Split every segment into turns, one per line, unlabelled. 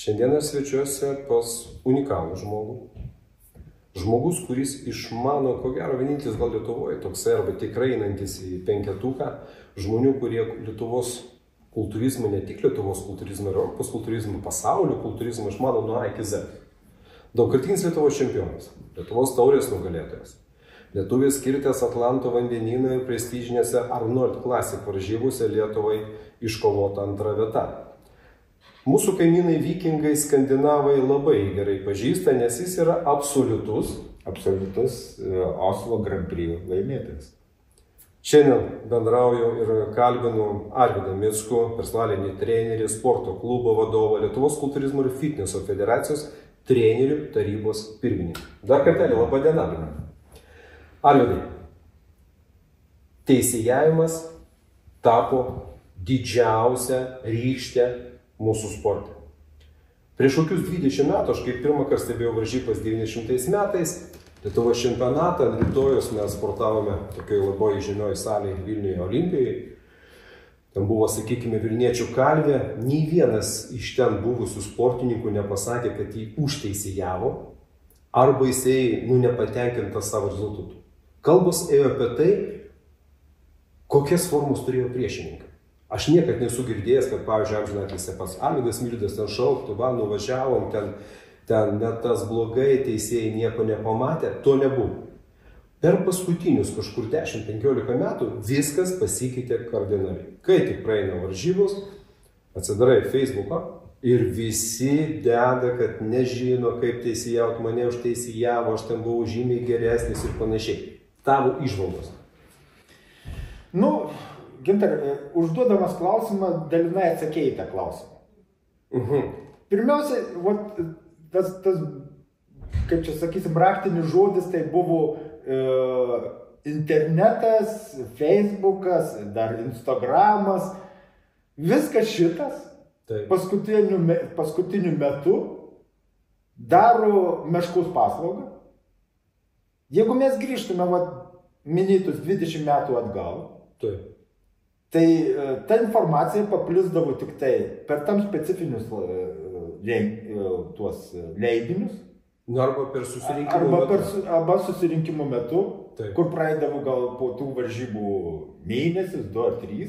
Šiandieną svečiuosi pas unikalų žmogų. Žmogus, kuris išmano, ko gero, vienintelis gal Lietuvoje, toksai arba tikrai einantis į penketuką žmonių, kurie Lietuvos kultūrizmą, ne tik Lietuvos kultūrizmą, Europos kultūrizmą, pasaulio kultūrizmą išmano nuo A iki Z. Daugkartinis Lietuvos čempionas, Lietuvos taurės nugalėtojas. Lietuvis skirtas Atlanto vandenyno ir prestižinėse Arnold Classic varžybose Lietuvai iškovota antra vieta. Mūsų kaimynai vikingai, skandinavai labai gerai pažįsta, nes jis yra absoliutus
Oslo Grand Prix laimėtojas.
Šiandien bendrauju ir kalbinu Arvydą Mickų, personalinį trenerį, sporto klubo vadovą, Lietuvos kultūrizmo ir fitneso federacijos trenerių tarybos pirmininką. Dar kartelį, laba diena. Arvydai, teisėjavimas tapo didžiausia rykštė mūsų sporte. Prieš kokius 20 metų, aš kaip pirmą kartą stebėjau varžybas 90 metais, Lietuvos čempionatą, ant rytojus mes sportavome tokioje labai žymioje salėje Vilniuje Olimpijoje. Ten buvo, sakykime, Vilniečių kalvė. Nei vienas iš ten buvusių sportininkų nepasakė, kad jį užteisėjavo arba jisai nepatenkintas savo rezultatų. Kalbos ėjo apie tai, kokias formus turėjo priešininkai. Aš niekad nesu girdėjęs, kad, pavyzdžiui, amžinatilsį pas Arvydas Milvydas ten šauktų, nuvažiavom, ten net tas blogai, teisėjai nieko nepamatė, to nebuvo. Per paskutinius kažkur 10-15 metų viskas pasikeitė kardinaliai. Kai tik praeina varžybos, atsidarai Facebooką ir visi deda, kad nežino, kaip teisėjaut, mane užteisėjavo, aš ten buvau žymiai geresnis ir panašiai. Tavo įžvalgos.
Gintar, užduodamas klausimą, dalinai atsakėjai tą klausimą. Pirmiausia, tas, kaip čia sakysim, raktinis žodis, tai buvo internetas, Facebookas, dar Instagramas. Viskas šitas paskutiniu metu daro meškos paslaugą. Jeigu mes grįžtume minėtus 20 metų atgal, tai ta informacija paplisdavo tik tai per tam specifinius tuos leidinius.
Arba per susirinkimo metu.
Arba susirinkimo metu, kur praeidavo gal po tų varžybų mėnesis, 2 ar 3.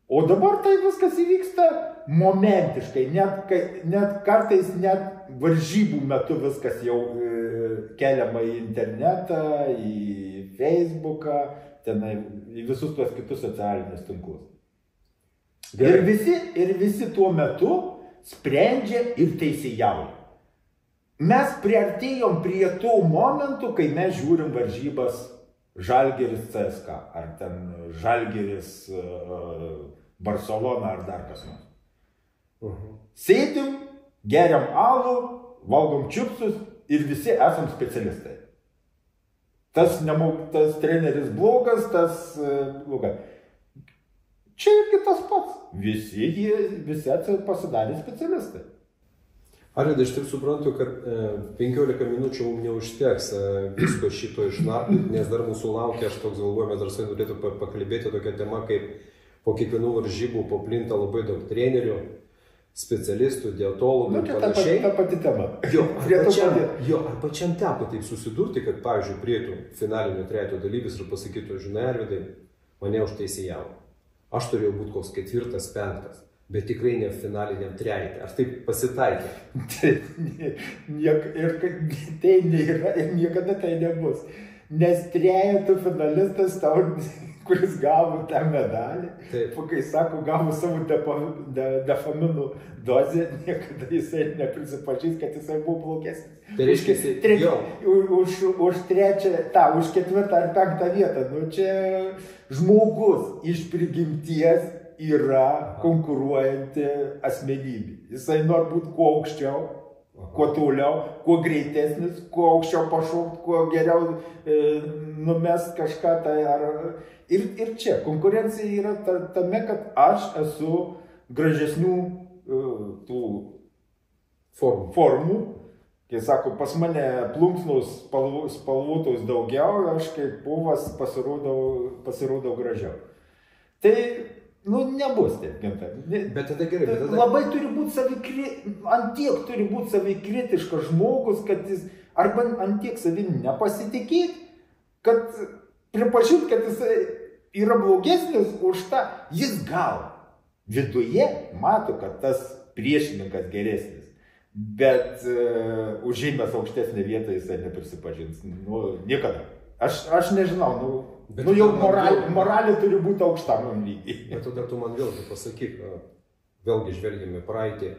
O dabar tai viskas įvyksta momentiškai, net kartais net varžybų metu viskas jau keliama į internetą, į Facebooką, tenai, į visus tuos kitus socialinius tinklus. Ir visi tuo metu sprendžia ir teisėjauja. Mes priartėjom prie tų momentų, kai mes žiūrim varžybas Žalgiris CSKA, ar ten Žalgiris Barcelona, ar dar kas nors. Sėdim, geriam alų, valgom čipsus ir visi esam specialistai. Tas treneris blogas, tas blogas. Čia irgi tas pats. Visi pasidarė specialistai.
Arvydai, aš taip suprantu, kad 15 minučių mums neužteks visko šito išnarplioti, nes dar mūsų laukia, aš toks galvoju, mes dar su norėtų pakalbėti tokią temą, kaip po kiekvienų varžybų paplinta labai daug trenerių, specialistų, dietologų ir panašiai.
Ta pati tema.
Ar pačiam teko taip susidurti, kad, pavyzdžiui, prietų finalinio trejeto dalyvis ir pasakytų, žinai, Arvydai, mane užteisėjavo. Aš turėjau būti koks 4., 5, bet tikrai ne finaliniam trejete. Ar taip pasitaikė?
Tai nėra ir niekada tai nebus. Nes trejetų finalistas tau, kuris gavo tą medalį, kai sako, gavo savo defaminų dozę, niekada jisai neprisipažys, kad jisai buvo blogesnis.
Tai reiškia,
už 3., už 4. ar 5. vietą. Čia žmogus iš prigimties yra konkuruojanti asmenybė. Jisai nori būti kuo aukščiau, kuo toliau, kuo greitesnis, kuo aukščiau pašokti, kuo geriau numest kažką. Ir čia konkurencija yra tame, kad aš esu gražesnių tų formų. Kai sako, pas mane plunksnos spalvotos daugiau, aš kaip povas pasirodau gražiau. Tai Nu, nebus taip, Gintarai.
Bet tada gerai, bet tada...
Labai turi būti antiek turi būti savikritiškas žmogus, kad jis, arba antiek savim nepasitikėti, kad pripažinti, kad jis yra blogesnis už tą, jis gal viduje mato, kad tas priešininkas geresnis, bet užėmęs aukštesnę vietą jisai neprisipažins. Nu, niekada. Aš nežinau, jau moralė turi būti aukštam lygiai.
Bet tada tu man vėlgi pasakyk, vėlgi žvelgime praeitį,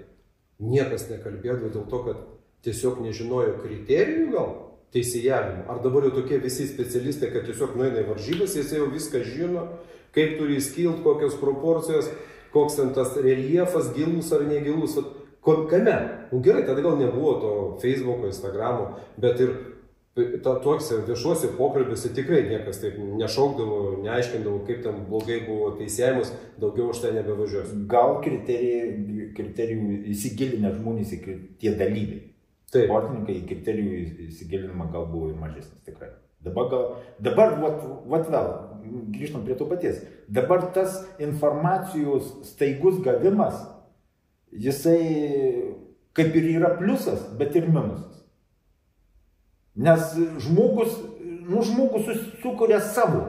niekas nekalbėdavo dėl to, kad tiesiog nežinojo kriterijų gal teisėjavimo. Ar dabar jau tokie visi specialistai, kad tiesiog nueina į varžybas, jis jau viską žino, kaip turi įskilt, kokios proporcijos, koks ten tas reljefas, gilus ar negilus. Kame? Nu gerai, tada gal nebuvo to Facebooko, Instagramo, bet ir tuose viešuose pokalbiuose tikrai niekas taip nešaukdavo, neaiškindavo, kaip ten blogai buvo teisėjimus, daugiau už tai nebevažiuos.
Gal kriterijų įsigilinę žmonės, tie dalyviai.
Taip.
Sportininkai į kriterijų įsigilinimą gal buvo ir mažesnis tikrai. Dabar vat vėl, grįžtam prie to paties. Dabar tas informacijos staigus gavimas, jisai kaip ir yra pliusas, bet ir minusas. Nes žmogus sukuria savo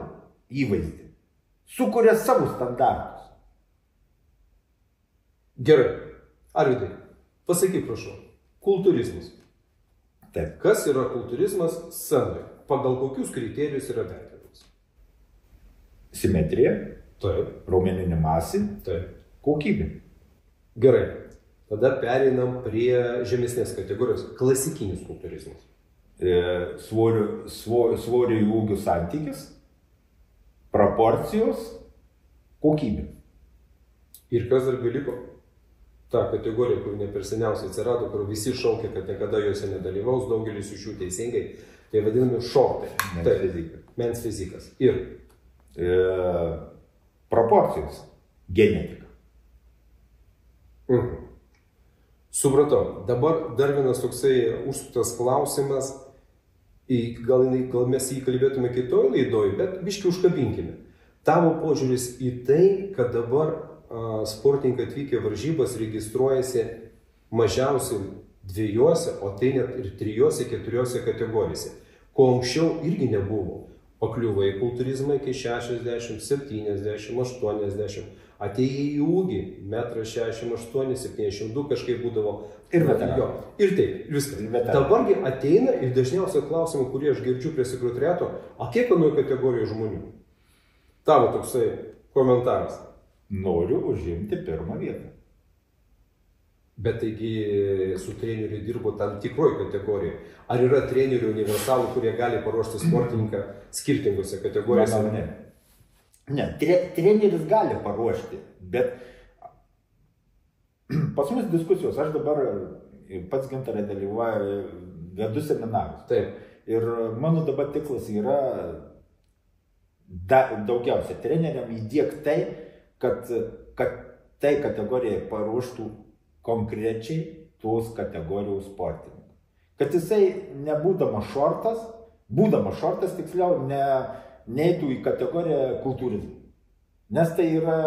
įvaizdį, sukuria savo standartus.
Gerai. Arvydai, pasakyk prašau, kultūrizmas.
Taip.
Kas yra kultūrizmas scenoje? Pagal kokius kriterijus yra vertinamas?
Simetrija.
Taip.
Raumeninė masė.
Taip.
Kokybė.
Gerai. Tada pereinam prie žemesnės kategorijos. Klasikinis kultūrizmas.
Svorio į ūgių santykis, proporcijos, kokybė.
Ir kas dar beliko? Ta kategorija, kur ne per seniausiai atsirado, kur visi šaukia, kad niekada juose nedalyvaus, daugelis iš jų teisingai, tai vadinami šortai. Mens fizikas. Ir
proporcijos, genetika.
Supratau. Dabar dar vienas toksai užsuktas klausimas. Gal mes jį kalbėtume kitoj laidoj, bet biškai užkabinkime. Tavo požiūris į tai, kad dabar sportininkai atvykę varžybas registruojasi mažiausiai 2, o tai net ir 3, 4 kategorijose. Ko anksčiau irgi nebuvo. Pakliuvai į kultūrizmą iki 60, 70, 80. Atėjai į ūgį, 1,68 m, 72 kažkaip būdavo.
Ir veteranų.
Ir taip, viskas. Dabargi ateina ir dažniausiai klausimai, kurie aš girdžiu prie sekretariato, o kiek anoje kategorijoje žmonių? Tavo toksai komentaras.
Noriu užimti pirmą vietą.
Bet taigi su treneriu dirbo tam tikroje kategorijoje. Ar yra trenerių universalų, kurie gali paruošti sportininką skirtingose kategorijose?
Manau, ne. Ne, treneris gali paruošti, bet pas mus diskusijos, aš dabar pats Gintarai dalyvauju, vedu seminarus.
Taip.
Ir mano dabar tikslas yra daugiausia treneriam įdiegti tai, kad tai kategorijai paruoštų konkrečiai tos kategorijos sportininką. Kad jisai nebūdamas šortas tiksliau, neįtų į kategoriją kultūrizmą. Nes tai yra,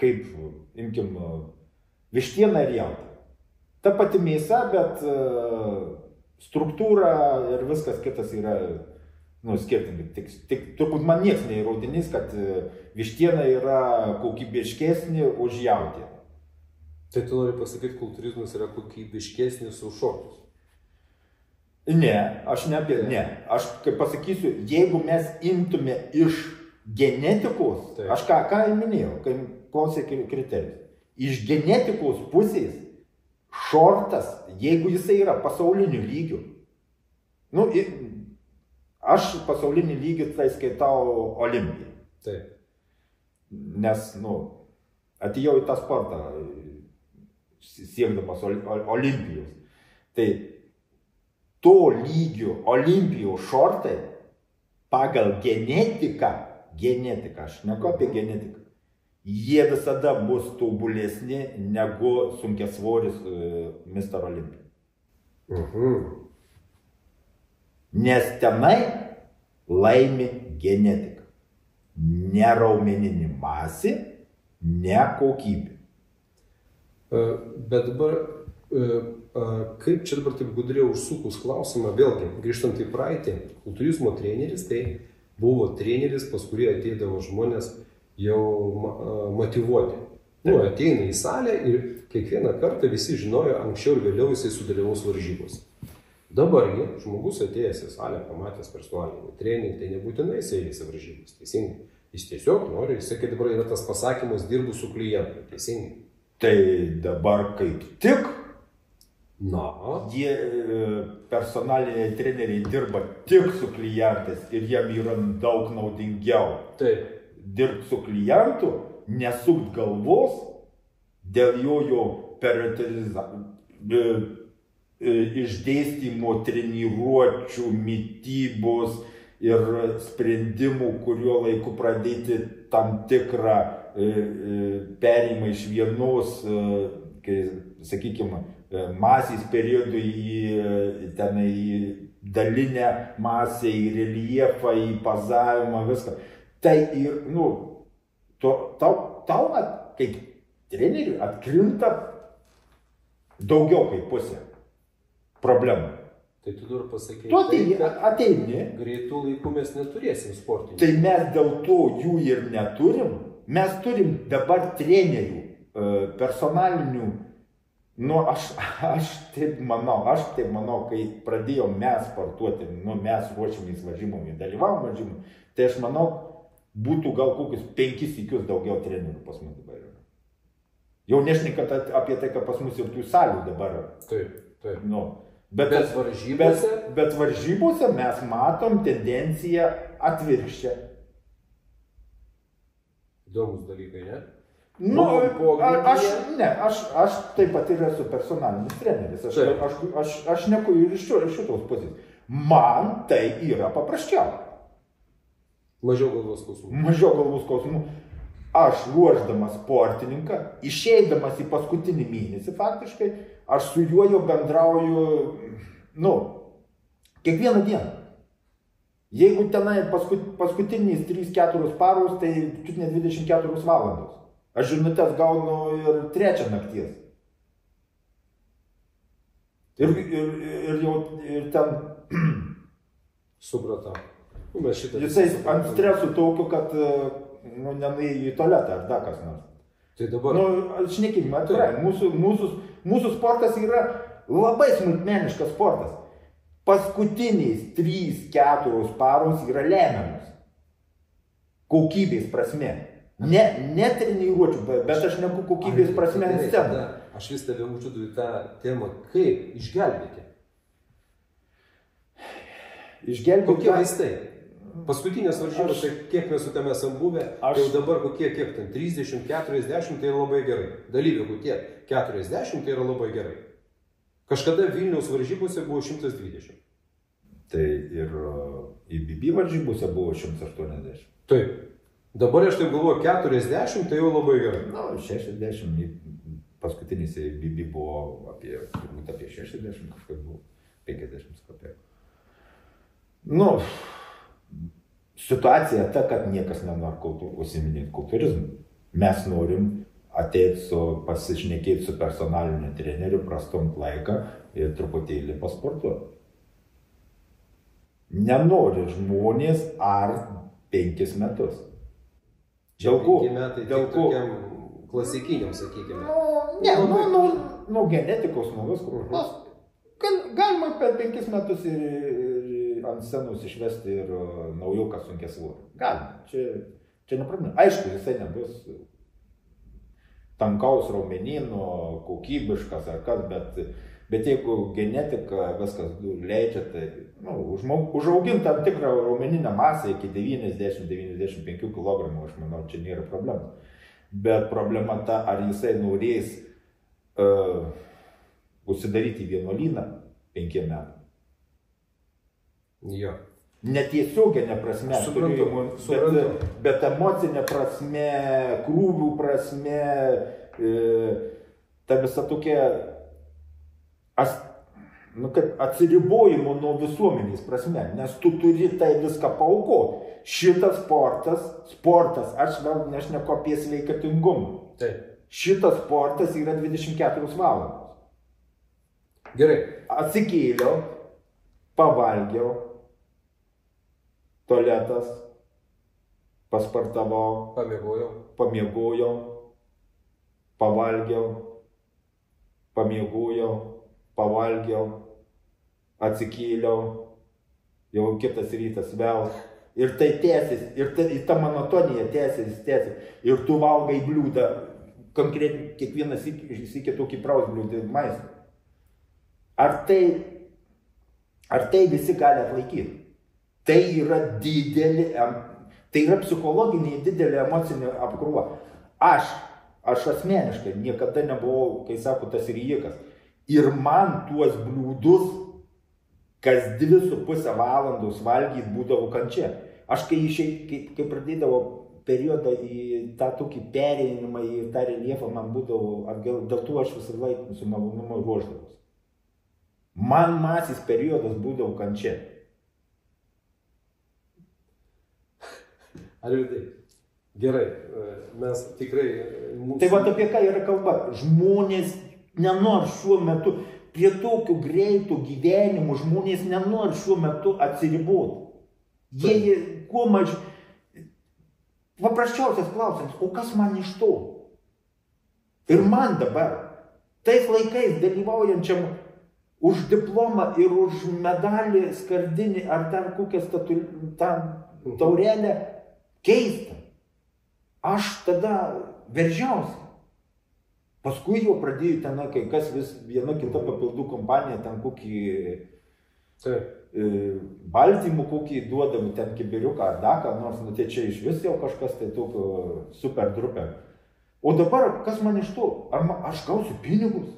kaip, imkim, vištiena ir jautė. Ta pati mėsa, bet struktūra ir viskas kitas yra, skirtingai. Tik turbūt man nieks neįrodinys, kad vištiena yra kokybiškesnė už jautį.
Tai tu nori pasakyti, kultūrizmas yra kokybiškesnis už šortus?
Ne, aš kaip pasakysiu, jeigu mes imtume iš genetikos, taip. Aš ką minėjau, kai klausė kriterijus, iš genetikos pusės šortas, jeigu jisai yra pasauliniu lygiu, aš pasaulinį lygį tai skaitau Olimpiją.
Taip.
Nes, atėjau į tą sportą siekdamas Olimpijos. Tai to lygio Olimpijos šortai pagal genetiką, aš neku apie genetiką, jie visada bus tobulesni negu sunkiasvoris Mr. Olympija. Nes tenai laimi genetika. Ne raumeninė masė, ne kokybė.
Bet dabar, kaip čia dabar taip gudriai užsukus klausimą, vėlgi, grįžtant į praeitį, kultūrizmo treneris tai buvo treneris, pas kurį ateidavo žmonės jau motyvuoti. Nu, ateina į salę ir kiekvieną kartą visi žinojo, anksčiau ir vėliau jisai sudalyvaus varžybos. Dabar žmogus atėjęs į salę, pamatęs personalinį trenerį, tai nebūtinai jisai eis į varžybas, teisingai. Jis tiesiog nori, jisai, kad dabar yra tas pasakymas, dirbu su klientu, teisingai.
Tai dabar kaip tik,
jie
personaliniai treneriai dirba tik su klientais ir jiem yra daug naudingiau.
Taip.
Dirbti su klientu, nesukt galvos dėl jo išdėstymo, treniruočių, mitybos ir sprendimų, kuriuo laiku pradėti tam tikrą perėjimą iš vienos, sakykime, masės periodų į dalinę masę, į reljefą, į pazavimą, viską. Tai ir, tau kaip treneriui atkrinta daugiau kaip pusė problemų.
Tai tu dar pasakei,
ateini.
Greitų laikų mes neturėsim sportinių.
Tai mes dėl to jų ir neturim. Mes turim dabar trenerių, personalinių. Aš taip manau, kai pradėjom mes sportuoti, mes ruošėmės varžybom, dalyvavom varžybom, tai aš manau, būtų gal kokius 5 sykius daugiau trenerių pas mus dabar yra. Jau nešnekant apie tai, kad pas mus ir tų salių dabar yra.
Taip.
Bet varžybose mes matom tendenciją atvirkščią.
Įdomus dalykai, ne?
Aš taip pat ir esu personalinis treneris. Aš neku ir iš šitos pusės. Man tai yra paprasčiau.
Mažiau galvos skausmų.
Mažiau galvos skausmų. Aš ruošdamas sportininką, išeidamas į paskutinį mėnesį faktiškai, aš su juo jau bendrauju, kiekvieną dieną. Jeigu tenai paskutiniais 3-4 paros, tai čiut ne 24 valandos. Aš žinutės gaunu ir 3 nakties. Ir ten...
Supratau.
Jisai ant stresų tokio, kad nenuėjo į tualetą ar dar kas nors.
Tai dabar...
Šnekime atvirai, mūsų sportas yra labai smulkmeniškas sportas. Paskutiniais 3-4 paros yra lemiamas. Kokybės prasme. Ne treniruočių, bet aš neku kokybės prasme ant sceną.
Aš vis tave užduodu į tą temą, kaip išgelbėti. Kokie vaistai? Paskutinės varžybos, kiek mes su tame esam buvę, jau dabar kokie, kiek ten, 30, 40, tai yra labai gerai. Dalyvių kokie, 40, tai yra labai gerai. Kažkada Vilniaus varžybose buvo 120.
Tai ir IBB varžybose buvo 180.
Taip. Dabar aš taip galvoju, 40, tai jau labai gerai.
60, paskutinis IBB buvo apie 60, kažkas buvo 50 kopėkų. Situacija ta, kad niekas nenori užsiiminėti kultūrizmu. Mes norim ateiti pasišnekėti su personaliniu treneriu, prastumt laiką ir truputėlį pasportuoti. Nenori žmonės ar 5 metus.
Dėl ko? 5 metai tik tokiam klasikiniam, sakykime.
Genetikos, visko. Galima per 5 metus ir ant scenos išvesti ir naujoką sunkia svorį. Galima, čia ne problema. Aišku, jisai nebus tankaus raumenyno, kokybiškas ar kas, bet jeigu genetika viskas leidžia, tai užauginti tam tikrą raumeninę masę iki 90-95 kg, aš manau, čia nėra problema. Bet problema ta, ar jisai norės užsidaryti vienuolyną 5 metų.
Jo.
Netiesioginė prasme, bet emocinė prasme, krūvių prasme, ta visa tokia, nu, kaip atsiribojimo nuo visuomenės prasme, nes tu turi tai viską paaukoti. Šitas sportas, aš vėl nešneku apie sveikatingumą.
Taip.
Šitas sportas yra 24 valandos.
Gerai.
Atsikėliau, pavalgiau, tualetas, paspartavau, pamiegojau, pavalgiau, pamiegojau, pavalgiau, atsikėliau, jau kitas rytas vėl. Ir tai tęsis, ir ta monotonija tęsis. Ir tu valgai bliūdą, konkrečiai kiekvienas iki tokį prausbliūdį maistą. Ar tai visi gali atlaikyti? Tai yra tai yra psichologinė didelė emocinė apkrova. Aš asmeniškai niekada nebuvau, kai sako, tas ryjikas. Ir man tuos bliūdus kas 2,5 valandos valgyti būdavo kančia. Aš kai pradėdavo periodą į tą tokį perėjimą, į tą reljefą, man būdavo atgal, dėl to aš visą laiką su malonumu ruoždavausi. Man masis periodas būdavo kančia.
Arvydai, gerai, mes tikrai...
Tai va apie ką yra kalba. Žmonės nenori šiuo metu, prie tokio greito gyvenimo žmonės nenori šiuo metu atsiriboti. Jie kuo mažiau... Paprasčiausias klausimas, o kas man iš to? Ir man dabar, tais laikais dalyvaujančiam už diplomą ir už medalį, skardinį ar dar kokią taurelę, keista. Aš tada veržiausi. Paskui jau pradėjau ten, kai kas vis viena kita papildų kompanija, ten kokį baltymų kokį duodami, ten kibiriuką ar daką, nors nu, tai čia iš vis jau kažkas tai tokio super drupė. O dabar, kas man iš to? Aš gausiu pinigus?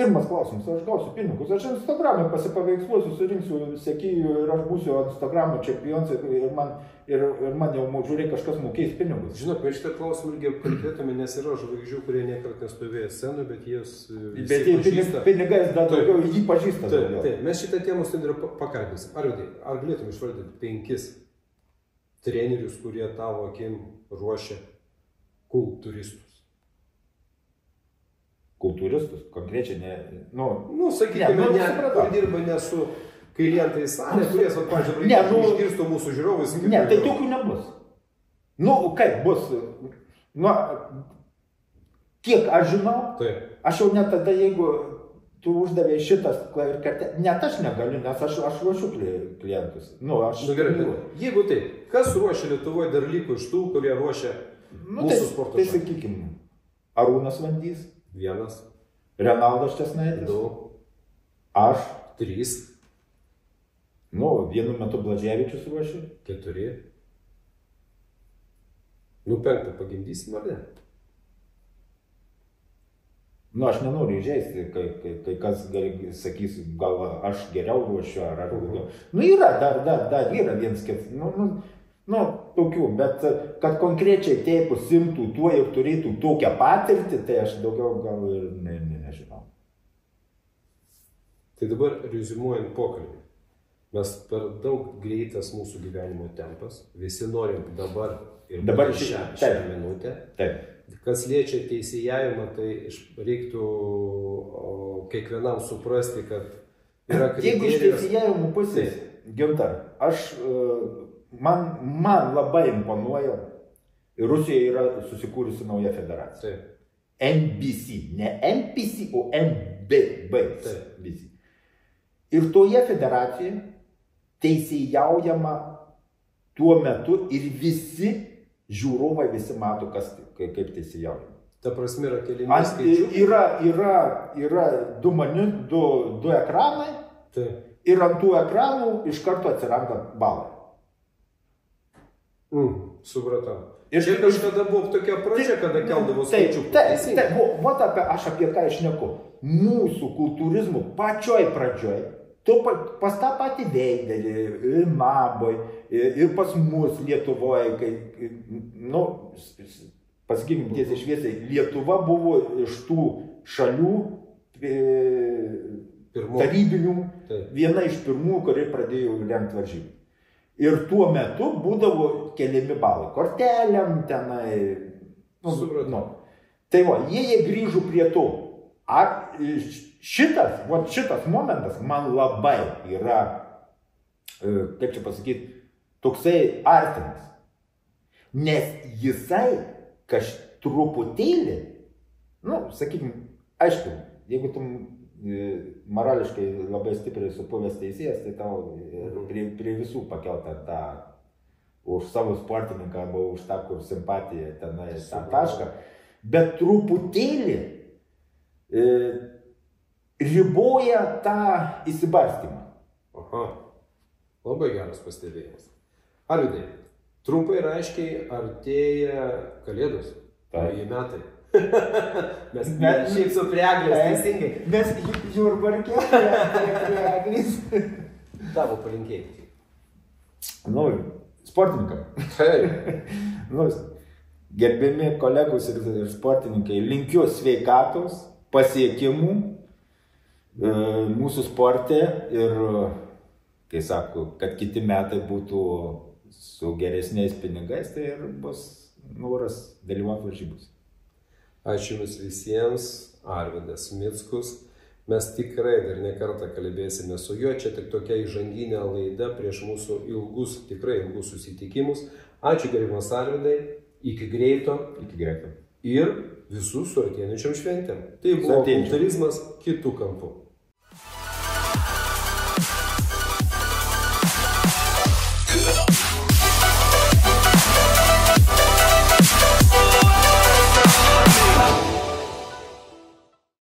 Pirmas klausimas, aš gausiu pinigus. Aš Instagram'e pasipaveiksluosiu, surinksiu sekėjų ir aš būsiu Instagram'o čempionas ir man jau žiūrėk kažkas mokės pinigus.
Žinok, mes šitą klausimą irgi kalbėtume, nes yra žvaigždžių, kurie niekart nestovėjo scenų, bet jis
pinigais dar daugiau jį pažįsta.
Taip, mes šitą temą ir pakalbėsim. Arvydai, ar galėtum išvardyti 5 trenerius, kurie tavo akim ruošia kultūristus?
Kultūristus, konkrečiai
sakykime, kur dirba ne su klientais salė, kurie, pavyzdžiui, išgirsto mūsų žiūrovus.
Ne, tai tokių nebus. Kaip bus? Kiek aš žinau, aš jau net tada, jeigu tu uždavė šitas, net aš negaliu, nes aš ruošiu klientus.
Gerai, jeigu taip, kas ruošia Lietuvoje dar liko iš tų, kurie ruošia mūsų sporto?
Tai sakykime, Arūnas Vandys.
1.
Renaldas Česnaitis.
2.
Aš.
3.
Vienu metu Blaževičius ruošė.
4. 5 pagimdysim, ar ne?
Aš nenoriu įžeisti, kai kas sakys, gal aš geriau ruošiu, ar daugiau. Yra, dar yra vienas kitas. Tokių, bet kad konkrečiai taip simtų tuo ir turėtų tokią patirtį, tai aš daugiau gal ir nežinau.
Tai dabar reziumuojant pokalbį. Mes per daug greitas mūsų gyvenimo tempas, visi norim dabar šią minutę.
Taip.
Kas liečia teisėjavimą, tai reiktų kiekvienam suprasti, kad yra kriterijus.
Jeigu iš teisėjavimo pusės, Gintar, man labai imponuoja, Rusijoje yra susikūrusi nauja federacija. NBC, ne NPC, o NBC. Ir toje federacijoje teisėjaujama tuo metu ir visi žiūrovai visi mato, kaip teisėjaujama.
Ta prasme yra keli skaičiukai?
Yra du ekranai ir ant tų ekranų iš karto atsiranda balai.
Supratau. Ir čia kažkada buvo tokia pradžia, kada keldavo skaičiukus.
Taip, aš apie ką šneku. Mūsų kultūrizmų pačioj pradžioj, pas tą patį Veidelį, ir Maboj, ir pas mus Lietuvoje, pasakykim tiesiai šviesiai, Lietuva buvo iš tų šalių tarybinių, viena iš pirmų, kuri pradėjo rengti varžybų. Ir tuo metu būdavo keliami balai kortelėm, tenai. Tai va, jie grįžo prie to. Šitas momentas man labai yra, kaip čia pasakyti, toksai artimas. Nes jisai truputėlį, sakykim, aišku, jeigu tu morališkai labai stipriai supuvęs teisėjas, tai tau prie visų pakeltą tą už savo sportininką arba už tą, kur simpatija tenai tą tašką, bet truputėlį riboja tą įsibarstymą.
Aha, labai geras pastebėjimas. Arvydai, trumpai ir aiškiai artėja Kalėdos, nauji metai. Mes šiaip su prieglės, teisingai.
Mes jūrbarkė prieglės.
Tavo palinkėjai.
Sportininkam. Gerbiami kolegos ir sportininkai, linkiu sveikatos, pasiekimų mūsų sporte ir, kai sako, kad kiti metai būtų su geresniais pinigais, tai ir bus noras dalyvauti varžybose.
Ačiū Jums visiems, Arvydas Mickus. Mes tikrai dar ne kartą kalbėsime su juo. Čia tik tokia įžanginė laida prieš mūsų tikrai ilgus susitikimus. Ačiū gerbiamas Arvydai. Iki greito. Ir visus su artėjančiom šventėm. Tai buvo Kultūrizmas kitų kampų.